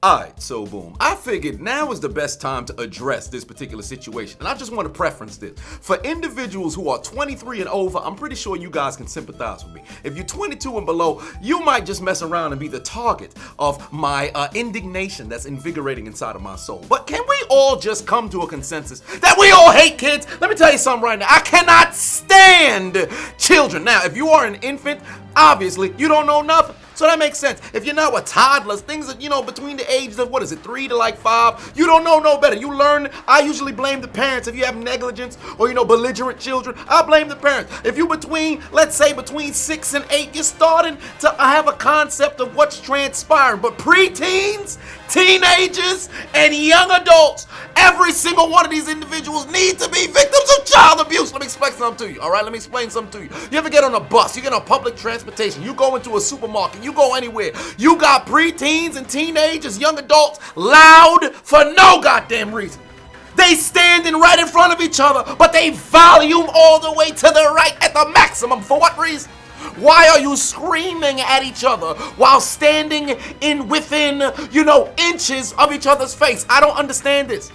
Alright, so boom. I figured now is the best time to address this particular situation. And I just want to preference this. For individuals who are 23 and over, I'm pretty sure you guys can sympathize with me. If you're 22 and below, you might just mess around and be the target of my indignation that's invigorating inside of my soul. But can we all just come to a consensus that we all hate kids? Let me tell you something right now. I cannot stand children. Now, if you are an infant, obviously, you don't know nothing. So that makes sense. If you're now a toddler, things that, between the ages of, 3 to 5, you don't know no better. You learn. I usually blame the parents. If you have negligence or, belligerent children, I blame the parents. If you let's say between 6 and 8, you're starting to have a concept of what's transpiring. But preteens, teenagers, and young adults, every single one of these individuals need to be victims of child abuse. Let me explain something to you, all right? Let me explain something to you. You ever get on a bus, you get on public transportation, you go into a supermarket, you go anywhere, you got preteens and teenagers, young adults, loud for no goddamn reason. They standing right in front of each other, but they volume all the way to the right at the maximum. For what reason? Why are you screaming at each other while standing within, inches of each other's face? I don't understand this.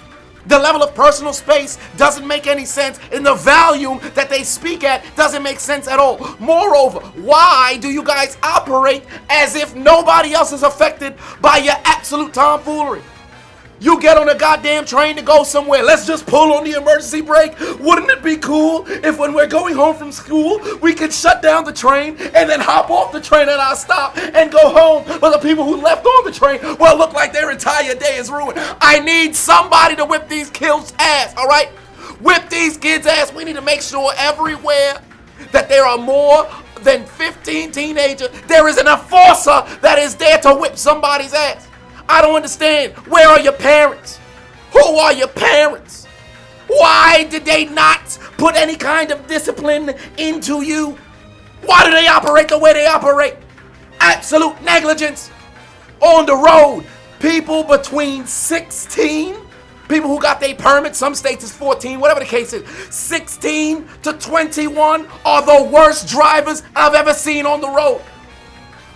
The level of personal space doesn't make any sense, and the volume that they speak at doesn't make sense at all. Moreover, why do you guys operate as if nobody else is affected by your absolute tomfoolery? You get on a goddamn train to go somewhere. Let's just pull on the emergency brake. Wouldn't it be cool if when we're going home from school, we could shut down the train and then hop off the train at our stop and go home? But the people who left on the train, well, look like their entire day is ruined. I need somebody to whip these kids' ass, all right? Whip these kids' ass. We need to make sure everywhere that there are more than 15 teenagers, there is an enforcer that is there to whip somebody's ass. I don't understand. Where are your parents? Who are your parents? Why did they not put any kind of discipline into you? Why do they operate the way they operate? Absolute negligence. On the road, people between 16, people who got their permit, some states is 14, whatever the case is, 16 to 21 are the worst drivers I've ever seen on the road.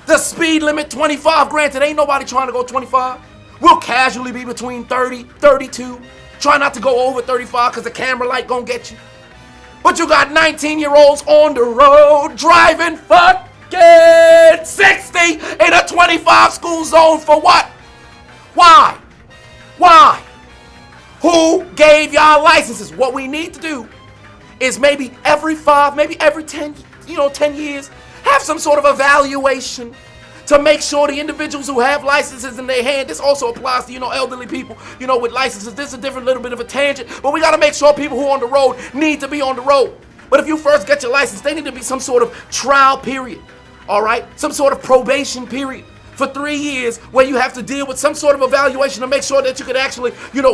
The speed limit, 25, granted, ain't nobody trying to go 25. We'll casually be between 30, 32. Try not to go over 35 because the camera light gonna get you. But you got 19-year-olds on the road driving fucking 60 in a 25 school zone for what? Why? Why? Who gave y'all licenses? What we need to do is maybe every 5, maybe every 10 years, have some sort of evaluation to make sure the individuals who have licenses in their hand, this also applies to, elderly people, with licenses. This is a different little bit of a tangent, but we got to make sure people who are on the road need to be on the road. But if you first get your license, they need to be some sort of trial period, all right? Some sort of probation period for 3 years where you have to deal with some sort of evaluation to make sure that you could actually,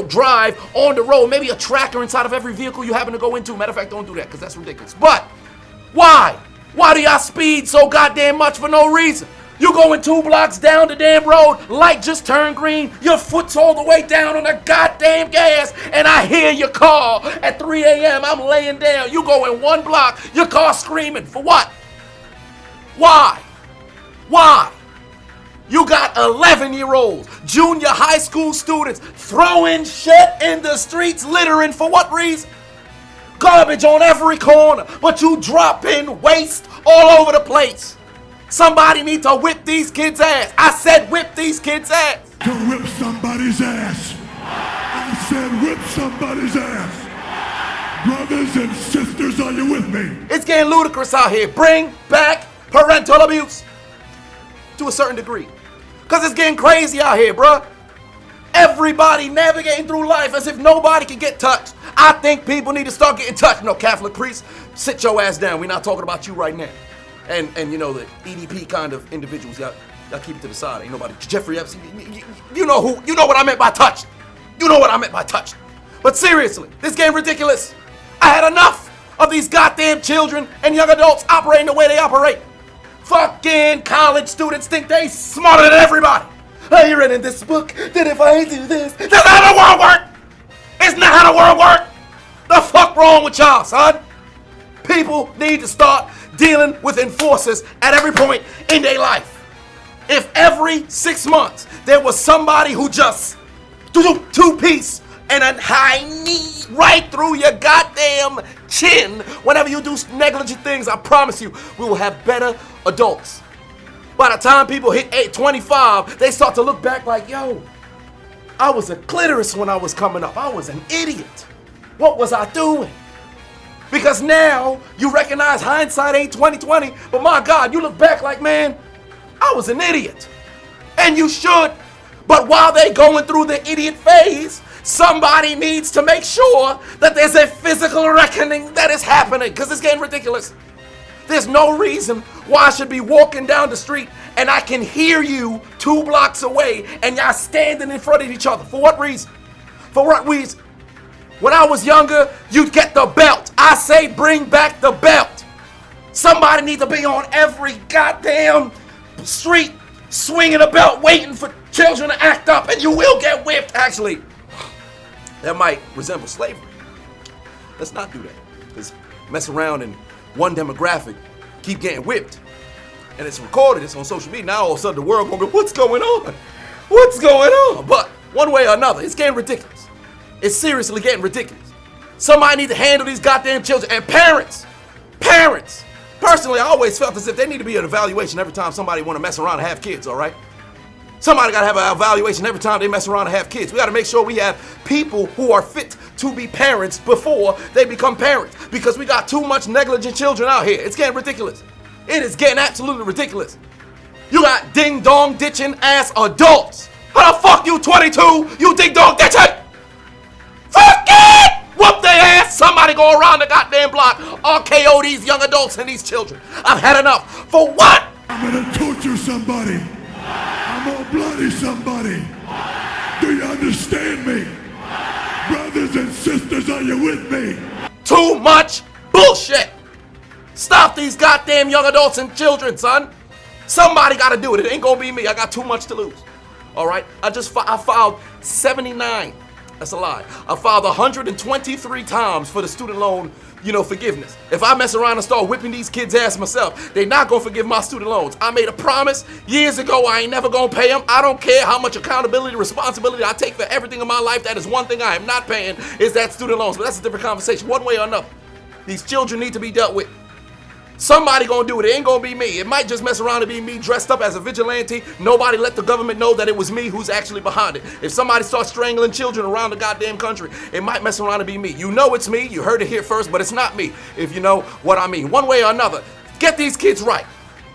drive on the road. Maybe a tracker inside of every vehicle you happen to go into. Matter of fact, don't do that because that's ridiculous. But why? Why do y'all speed so goddamn much for no reason? You going 2 blocks down the damn road, light just turned green, your foot's all the way down on the goddamn gas, and I hear your car at 3 a.m. I'm laying down. You going 1 block, your car screaming. For what? Why? Why? You got 11-year-olds, junior high school students throwing shit in the streets, littering. For what reason? Garbage on every corner, but you dropping waste all over the place. Somebody needs to whip these kids' ass. I said whip these kids' ass. To whip somebody's ass. I said whip somebody's ass. Brothers and sisters, are you with me? It's getting ludicrous out here. Bring back parental abuse to a certain degree. Because it's getting crazy out here, bruh. Everybody navigating through life as if nobody can get touched. I think people need to start getting touched. No, Catholic priests, sit your ass down. We're not talking about you right now. And the EDP kind of individuals, y'all keep it to the side. Ain't nobody. Jeffrey Epstein, you know what I meant by touched. You know what I meant by touched. But seriously, this game ridiculous. I had enough of these goddamn children and young adults operating the way they operate. Fucking college students think they smarter than everybody. I read in this book that if I do this, that's not how the world works. It's not how the world works. The fuck wrong with y'all, son? People need to start dealing with enforcers at every point in their life. if every 6 months there was somebody who just two-piece and a high knee right through your goddamn chin whenever you do negligent things, I promise you, we will have better adults. By the time people hit 25, they start to look back like, yo, I was a clitoris when I was coming up. I was an idiot. What was I doing? Because now you recognize hindsight ain't 20/20, but my God, you look back like, man, I was an idiot. And you should. But while they going through the idiot phase, somebody needs to make sure that there's a physical reckoning that is happening, because it's getting ridiculous. There's no reason why I should be walking down the street and I can hear you 2 blocks away and y'all standing in front of each other. For what reason? For what reason? When I was younger, you'd get the belt. I say bring back the belt. Somebody needs to be on every goddamn street swinging a belt waiting for children to act up, and you will get whipped. Actually, that might resemble slavery. Let's not do that. Because mess around and one demographic keep getting whipped. And it's recorded, it's on social media. Now all of a sudden the world gonna be, what's going on? What's going on? But one way or another, it's getting ridiculous. It's seriously getting ridiculous. Somebody need to handle these goddamn children. And parents. Personally, I always felt as if they need to be an evaluation every time somebody want to mess around and have kids, all right? Somebody got to have an evaluation every time they mess around and have kids. We got to make sure we have people who are fit to be parents before they become parents, because we got too much negligent children out here. It's getting ridiculous. It is getting absolutely ridiculous. You got ding-dong ditching ass adults. How the fuck you 22, you ding-dong ditching? Fuck it! Whoop their ass. Somebody go around the goddamn block. RKO these young adults and these children. I've had enough. For what? I'm gonna torture somebody. I'm gonna bloody somebody. Do you understand me? Brothers and sisters, are you with me? Too much bullshit. Stop these goddamn young adults and children, son. Somebody gotta do it. It ain't gonna be me. I got too much to lose. All right? I filed 79. That's a lie. I filed 123 times for the student loan, forgiveness. If I mess around and start whipping these kids' ass myself, they not gonna forgive my student loans. I made a promise years ago I ain't never gonna pay them. I don't care how much accountability, responsibility I take for everything in my life. That is one thing I am not paying, is that student loans. But that's a different conversation, one way or another. These children need to be dealt with. Somebody gonna do it. It ain't gonna be me. It might just mess around and be me dressed up as a vigilante. Nobody let the government know that it was me who's actually behind it. If somebody starts strangling children around the goddamn country, it might mess around and be me. You know it's me. You heard it here first, but it's not me, if you know what I mean. One way or another, get these kids right.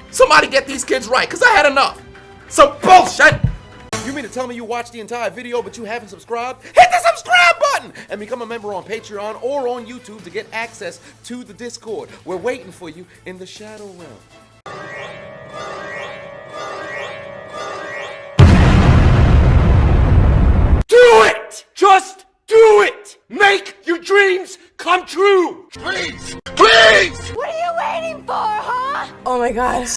Somebody get these kids right, because I had enough. Some bullshit. You mean to tell me you watched the entire video but you haven't subscribed? Hit the subscribe button and become a member on Patreon or on YouTube to get access to the Discord. We're waiting for you in the Shadow Realm. Do it! Just do it! Make your dreams come true! Please! Please! What are you waiting for, huh? Oh my God.